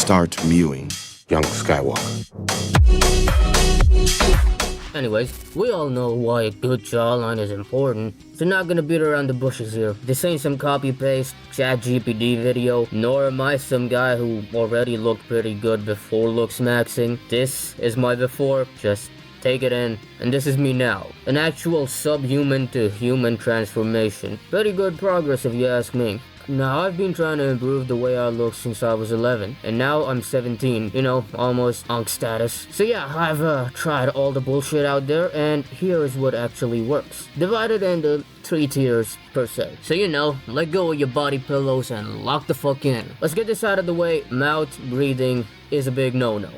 start mewing. Young Skywalker. Anyways, we all know why a good jawline is important, so not gonna beat around the bushes here. This ain't some copy-paste ChatGPT video, nor am I some guy who already looked pretty good before looksmaxing. This is my before, just take it in, and this is me now. An actual subhuman to human transformation. Pretty good progress if you ask me. Now, I've been trying to improve the way I look since I was 11, and now I'm 17, you know, almost unk status. So yeah, I've tried all the bullshit out there, and here is what actually works. Divided into 3 tiers per se. So you know, let go of your body pillows and lock the fuck in. Let's get this out of the way. Mouth breathing is a big no-no.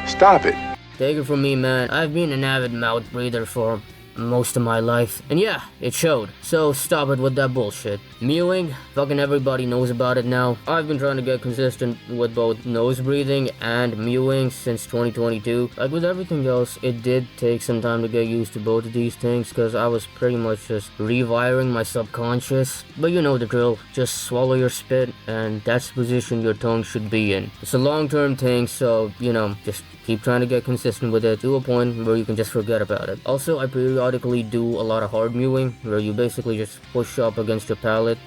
Stop it. Take it from me, man. I've been an avid mouth breather for most of my life, and yeah, it showed. So stop it with that bullshit. Mewing, fucking everybody knows about it now. I've been trying to get consistent with both nose breathing and mewing since 2022. Like with everything else, it did take some time to get used to both of these things because I was pretty much just rewiring my subconscious. But you know the drill, just swallow your spit and that's the position your tongue should be in. It's a long-term thing, so you know, just keep trying to get consistent with it to a point where you can just forget about it. Also, I periodically do a lot of hard mewing, where you basically just push up against your palate.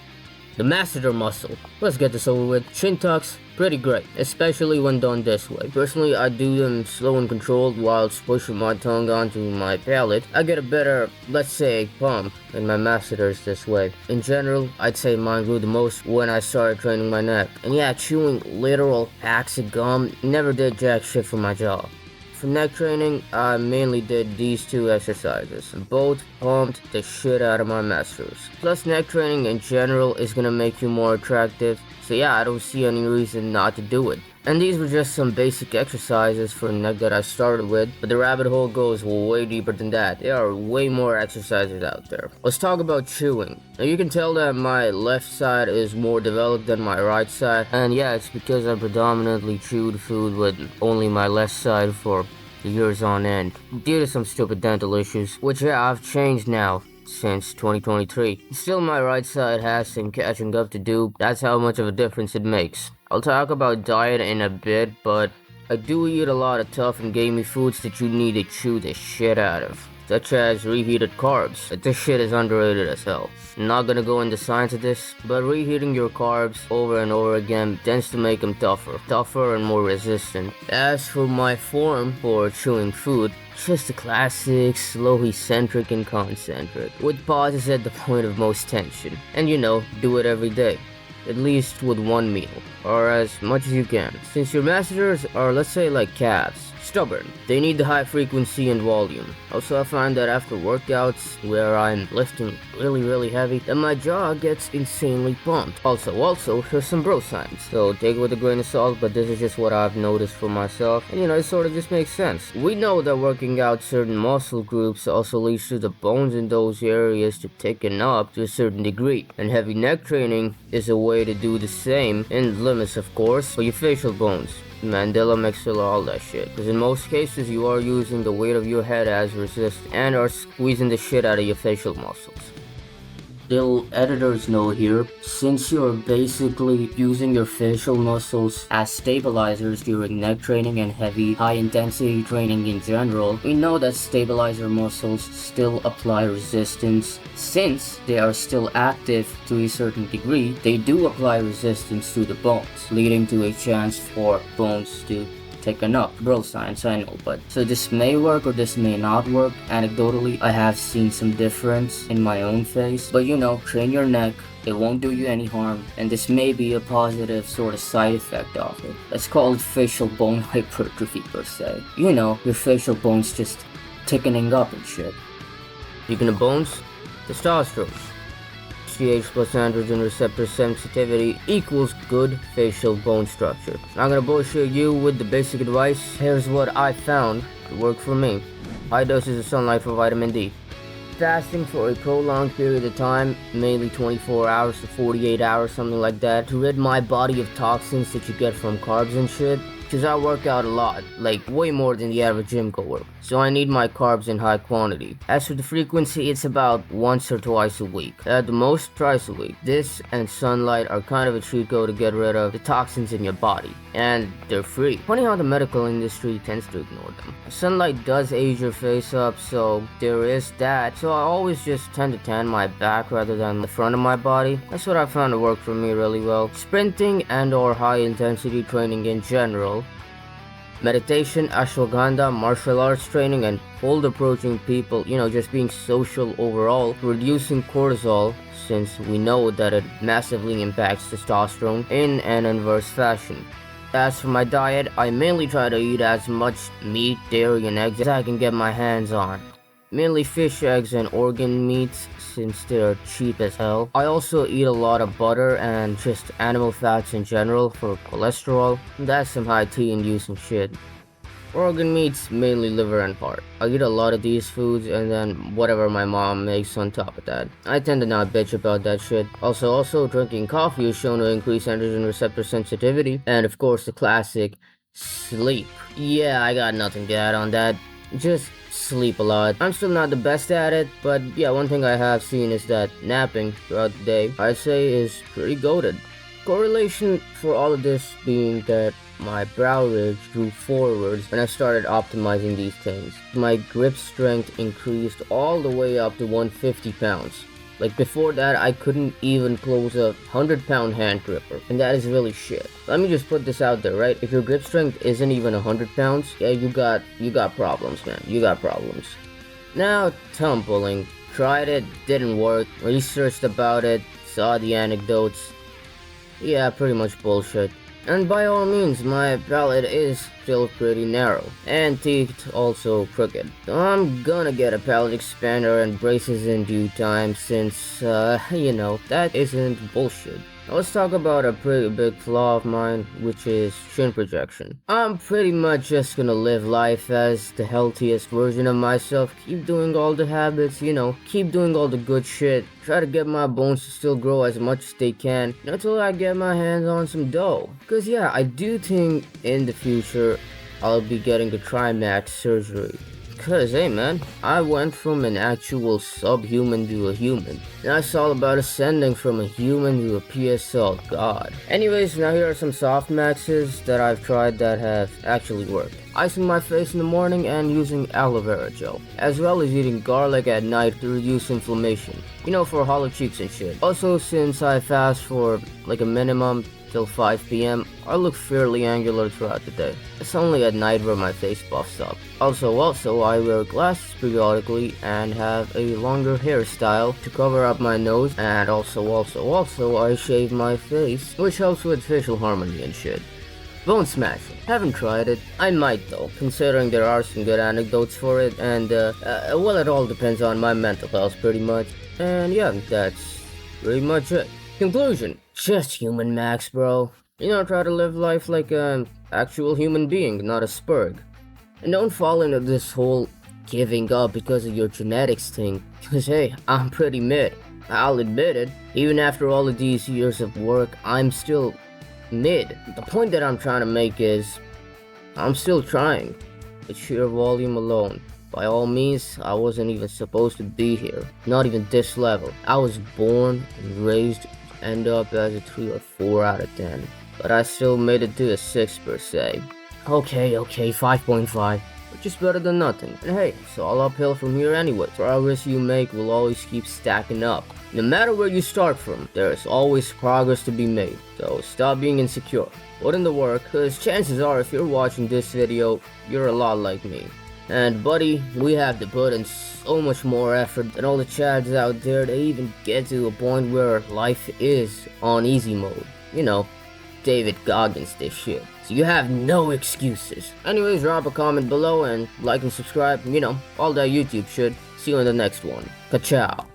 The masseter muscle. Let's get this over with. Chin tucks, pretty great, especially when done this way. Personally, I do them slow and controlled whilst pushing my tongue onto my palate. I get a better, let's say, pump in my masseters this way. In general, I'd say mine grew the most when I started training my neck. And yeah, chewing literal packs of gum never did jack shit for my jaw. For neck training, I mainly did these 2 exercises. Both pumped the shit out of my masseters. Plus, neck training in general is gonna make you more attractive, so yeah, I don't see any reason not to do it. And these were just some basic exercises for neck that I started with, but the rabbit hole goes way deeper than that. There are way more exercises out there. Let's talk about chewing. Now you can tell that my left side is more developed than my right side, and yeah, it's because I predominantly chewed food with only my left side for years on end, due to some stupid dental issues, which yeah, I've changed now since 2023. Still, my right side has some catching up to do. That's how much of a difference it makes. I'll talk about diet in a bit, but I do eat a lot of tough and gamey foods that you need to chew the shit out of, such as reheated carbs. This shit is underrated as hell. I'm not gonna go into science of this, but reheating your carbs over and over again tends to make them tougher and more resistant. As for my form for chewing food, just the classic, slow eccentric and concentric, with pauses at the point of most tension. And you know, do it every day. At least with one meal, or as much as you can. Since your masseters are, let's say, like calves, stubborn, they need the high frequency and volume. Also, I find that after workouts where I'm lifting really heavy, then my jaw gets insanely pumped. Also, here's some bro signs, so take it with a grain of salt, but this is just what I've noticed for myself, and you know, it sort of just makes sense. We know that working out certain muscle groups also leads to the bones in those areas to thicken up to a certain degree, and heavy neck training is a way to do the same, in limits of course, for your facial bones. Mandela, maxilla, all that shit. Because in most cases, you are using the weight of your head as resistance and are squeezing the shit out of your facial muscles. Little editor's note here, since you're basically using your facial muscles as stabilizers during neck training and heavy, high-intensity training in general, we know that stabilizer muscles still apply resistance. Since they are still active to a certain degree, they do apply resistance to the bones, leading to a chance for bones to thicken up. Bro science, I know, but so this may work or this may not work. Anecdotally, I have seen some difference in my own face, but you know, train your neck. It won't do you any harm, and this may be a positive sort of side effect of it. Let's call it facial bone hypertrophy per se. You know, your facial bones just thickening up and shit. Speaking of bones, testosterone. HGH plus androgen receptor sensitivity equals good facial bone structure. Not gonna bullshit you with the basic advice. Here's what I found to work for me. High doses of sunlight for vitamin D. Fasting for a prolonged period of time, mainly 24 hours to 48 hours, something like that, to rid my body of toxins that you get from carbs and shit. cause I work out a lot, like way more than the average gym goer, so I need my carbs in high quantity. As for the frequency, it's about once or twice a week, at the most twice a week. This and sunlight are kind of a cheat code to get rid of the toxins in your body, and they're free. Funny how the medical industry tends to ignore them. Sunlight does age your face up, so there is that, so I always just tend to tan my back rather than the front of my body. That's what I found to work for me really well. Sprinting and or high intensity training in general, meditation, ashwagandha, martial arts training, and cold approaching people, just being social overall, reducing cortisol, since we know that it massively impacts testosterone in an inverse fashion. As for my diet, I mainly try to eat as much meat, dairy, and eggs as I can get my hands on. Mainly fish, eggs, and organ meats, since they're cheap as hell. I also eat a lot of butter and just animal fats in general for cholesterol. That's some high tea inducing shit. Organ meats, mainly liver and heart. I eat a lot of these foods and then whatever my mom makes on top of that. I tend to not bitch about that shit. Also drinking coffee is shown to increase androgen receptor sensitivity. And of course the classic, sleep. Yeah, I got nothing to add on that. Just sleep a lot. I'm still not the best at it, but yeah, one thing I have seen is that napping throughout the day, I'd say, is pretty goated. Correlation for all of this being that my brow ridge grew forwards when I started optimizing these things. My grip strength increased all the way up to 150 pounds. Like before that, I couldn't even close a 100-pound hand gripper, and that is really shit. Let me just put this out there, right? If your grip strength isn't even 100 pounds, yeah, you got problems, man. You got problems. Now, tumbling. Tried it, didn't work. Researched about it, saw the anecdotes. Yeah, pretty much bullshit. And by all means, my palate is still pretty narrow, and teeth also crooked. So I'm gonna get a palate expander and braces in due time, since, that isn't bullshit. Now let's talk about a pretty big flaw of mine, which is chin projection. I'm pretty much just gonna live life as the healthiest version of myself, keep doing all the habits, keep doing all the good shit, try to get my bones to still grow as much as they can, until I get my hands on some dough. Cause yeah, I do think in the future, I'll be getting a Trimax surgery. Cause hey man, I went from an actual subhuman to a human. Now it's all about ascending from a human to a PSL god. Anyways, now here are some soft maxes that I've tried that have actually worked. Icing my face in the morning and using aloe vera gel, as well as eating garlic at night to reduce inflammation. For hollow cheeks and shit. Also, since I fast for like a minimum till 5 p.m, I look fairly angular throughout the day. It's only at night where my face buffs up. Also, I wear glasses periodically and have a longer hairstyle to cover up my nose, and also I shave my face, which helps with facial harmony and shit. Bone smashing. Haven't tried it. I might though, considering there are some good anecdotes for it, and well, it all depends on my mental health pretty much. And yeah, that's pretty much it. Conclusion. Just human max, bro. Try to live life like an actual human being, not a spurg. And don't fall into this whole giving up because of your genetics thing, cause hey, I'm pretty mid. I'll admit it. Even after all of these years of work, I'm still mid. The point that I'm trying to make is, I'm still trying. The sheer volume alone. By all means, I wasn't even supposed to be here. Not even this level. I was born and raised to end up as a 3 or 4 out of 10. But I still made it to a 6 per se. Okay, 5.5. Which is better than nothing. And hey, it's all uphill from here anyway. Progress you make will always keep stacking up. No matter where you start from, there is always progress to be made. So stop being insecure. Put in the work, cause chances are if you're watching this video, you're a lot like me. And buddy, we have to put in so much more effort than all the chads out there to even get to a point where life is on easy mode. David Goggins this shit. So you have no excuses. Anyways, drop a comment below and like and subscribe, all that YouTube shit. See you in the next one. Ka-chow.